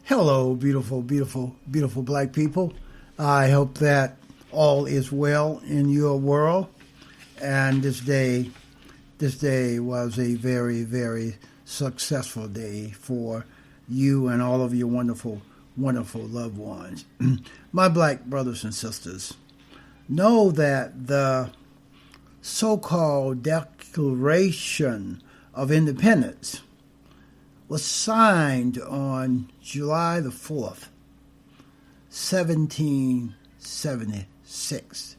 Hello, beautiful, beautiful, beautiful black people. I hope that all is well in your world. And this day was a very, very successful day for you and all of your wonderful, wonderful loved ones. My black brothers and sisters, know that the so-called Declaration of Independence was signed on July the 4th, 1776.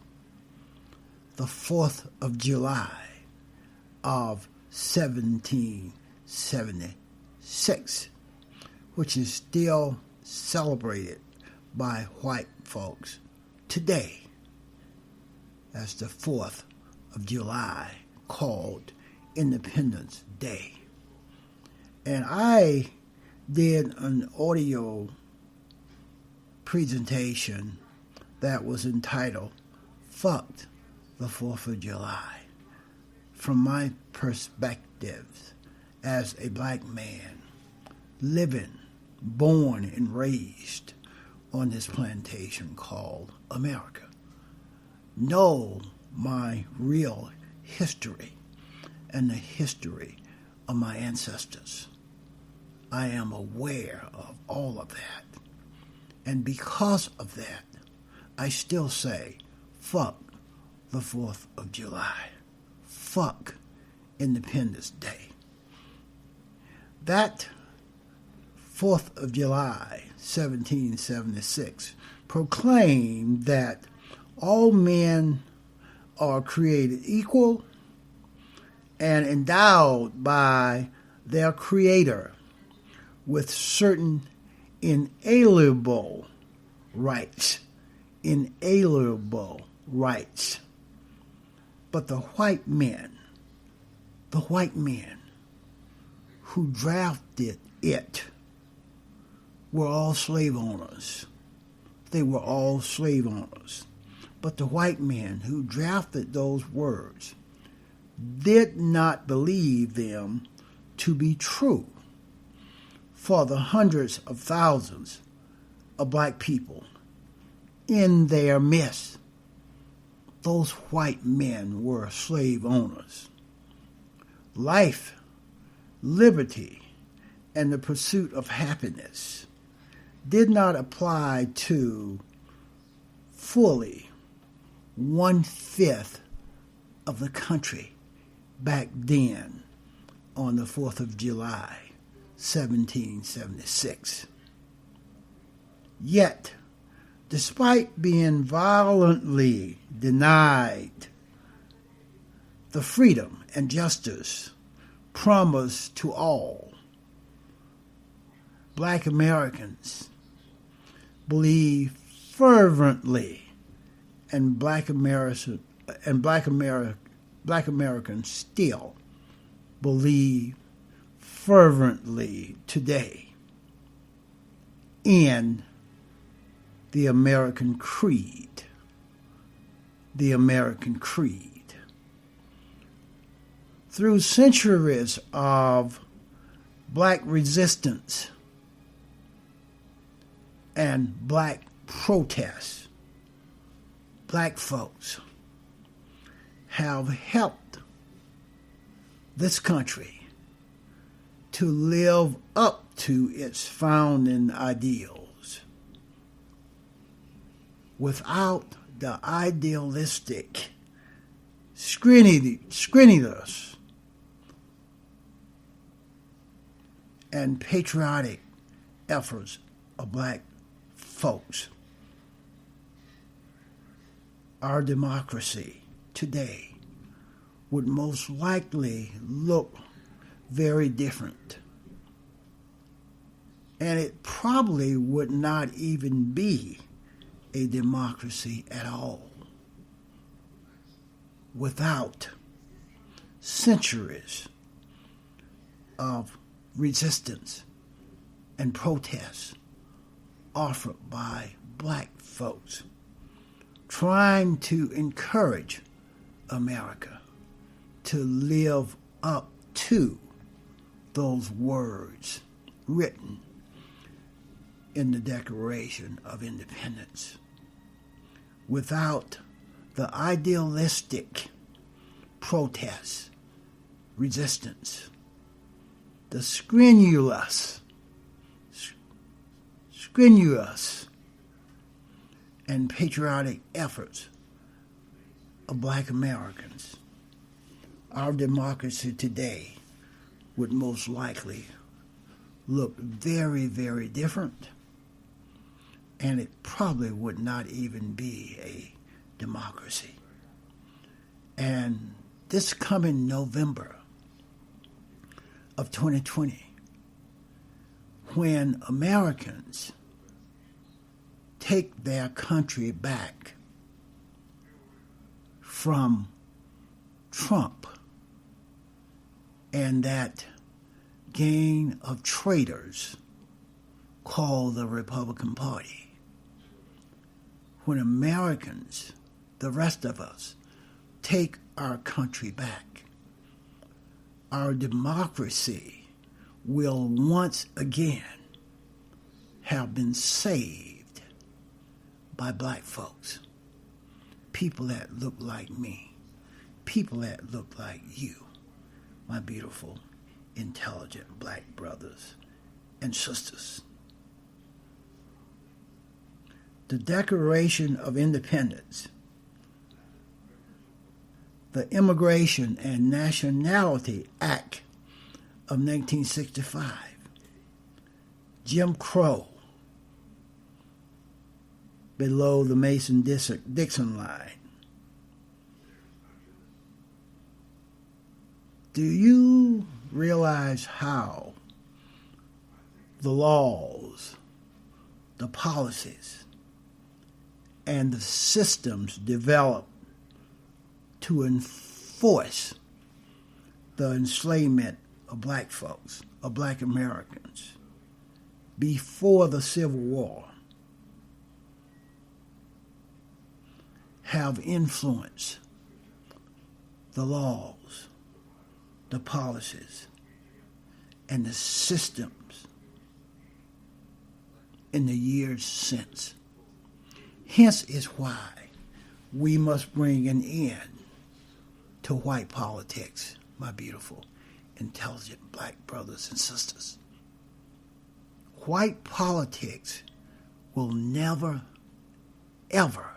The 4th of July of 1776, which is still celebrated by white folks today as the 4th of July, called Independence Day. And I did an audio presentation that was entitled Fucked the 4th of July, from my perspective as a black man living, born, and raised on this plantation called America. Know my real history and the history of my ancestors. I am aware of all of that. And because of that, I still say, fuck the 4th of July. Fuck Independence Day. That 4th of July, 1776, proclaimed that all men are created equal and endowed by their Creator with certain inalienable rights. Inalienable rights. But the white men who drafted it were all slave owners. They were all slave owners. But the white men who drafted those words did not believe them to be true for the hundreds of thousands of black people in their midst. Those white men were slave owners. Life, liberty, and the pursuit of happiness did not apply to fully 1/5 of the country back then on the 4th of July, 1776. Yet, despite being violently denied the freedom and justice promised to all, black Americans believe fervently, and black Americans still believe fervently today in the American creed. The American creed. Through centuries of black resistance and black protests, black folks have helped this country to live up to its founding ideals without the idealistic screeniness and patriotic efforts of black folks. Our democracy today would most likely look very different. And it probably would not even be a democracy at all without centuries of resistance and protests offered by black folks trying to encourage America to live up to those words written in the Declaration of Independence. Without the idealistic protest, resistance, the strenuous and patriotic efforts of Black Americans, our democracy today would most likely look very, very different, and it probably would not even be a democracy. And this coming November of 2020, when Americans take their country back from Trump and that gang of traitors called the Republican Party, when Americans, the rest of us, take our country back, our democracy will once again have been saved by black folks, people that look like me, people that look like you, my beautiful, intelligent black brothers and sisters. The Declaration of Independence, the Immigration and Nationality Act of 1965, Jim Crow below the Mason-Dixon line. Do you realize how the laws, the policies, and the systems developed to enforce the enslavement of black folks, of black Americans, before the Civil War have influenced the laws, the policies, and the systems in the years since? Hence is why we must bring an end to white politics, my beautiful, intelligent black brothers and sisters. White politics will never, ever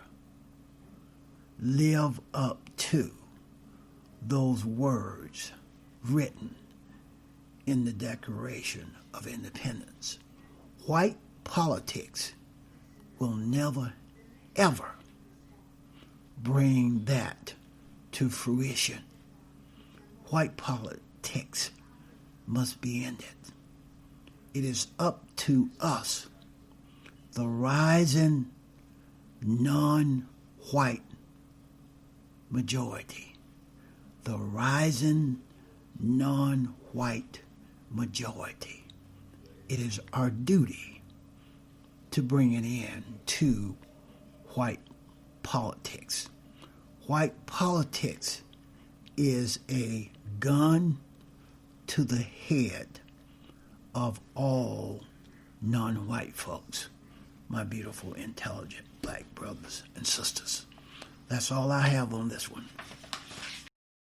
live up to those words written in the Declaration of Independence. White politics will never, ever bring that to fruition. White politics must be ended. It is up to us, the rising non-white majority, the rising non-white majority. It is our duty to bring an end to white politics. White politics is a gun to the head of all non-white folks, my beautiful, intelligent black brothers and sisters. That's all I have on this one.